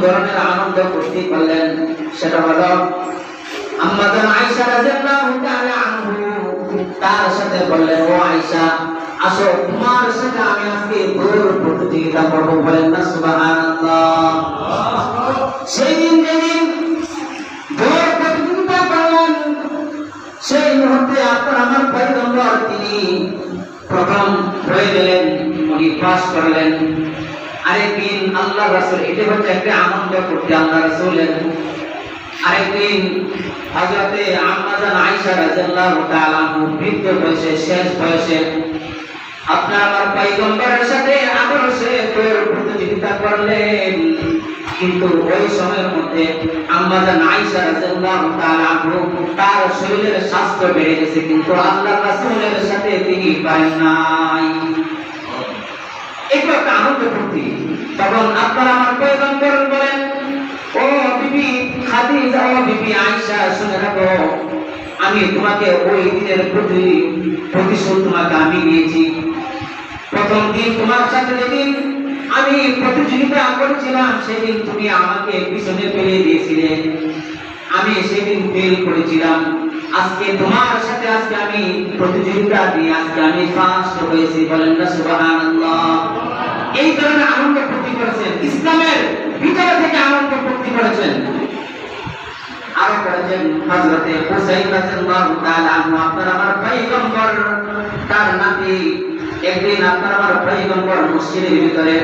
ধরনের আনন্দ ফুর্তি করলেন। সেটা হলো আম্মা জান আয়েশা রাদিয়াল্লাহু তাআলা আনহু তার সাথে বললেন, ও আয়েশা, আসো তোমার সাথে আমি আজকে দৌড় প্রতিযোগিতা করব। বলেন না সুবহানাল্লাহ। সেই দিন যেদিন দৌড় প্রতিযোগিতা করলেন, সেই মুহূর্তে আপনার আমার পয়গম্বর তিনি প্রথম হয়ে গেলেন, উনি পাস করলেন। আরেকদিন আল্লাহ রাসূল, এটা হচ্ছে একটা আনন্দ করতে আল্লাহ রাসূলের। আরেকদিন হযরতে আম্মা জান আয়েশা রাদিয়াল্লাহু তাআলা বৃদ্ধ বয়সে, শেষ বয়সে আপনার আমার পয়গম্বরের সাথে আবার সে প্রতিযোগিতা করলেন। কিন্তু ওই সময়ের মধ্যে আম্মা জান আয়েশা রাদিয়াল্লাহু তাআলা তার শরীরের স্বাস্থ্য বেড়ে গেছে, কিন্তু আল্লাহ রাসূলের সাথে তিনি পারেন নাই। এটা একটা আনন্দ ফুর্তি। তখন আপনার আমার পয়গম্বর বলেন, ও বিবি খাদিজা, ও বিবি আয়েশা, শুনে রাখো, আমি তোমাকে ওই দিনের প্রতিশোধ তোমাকে আমি নিয়েছি। প্রথম দিন তোমার সাথে যেদিন আমি প্রতিযোগিতা করেছিলাম, সেদিন তুমি আমাকে পিছনে ফেলে দিয়েছিলে, আমি সেদিন ফেল করেছিলাম। আজকে তোমার সাথে আজকে আমি প্রতিযোগিতা দিয়ে আজকে আমি ফার্স্ট হয়েছি। বলেন না সুবহানাল্লাহ। এই ধরনের আনন্দ ফুর্তি করেছেন, ইসলামের ভিতরে থেকে আনন্দ ফুর্তি করেছেন। আরো করেছেন হযরতে হুসাইন রাদিয়াল্লাহু তাআলা আনহু, আপনার আমার পয়গম্বর তার নাতি। একদিন আপনার আমার পয়গম্বর মসজিদের ভিতরে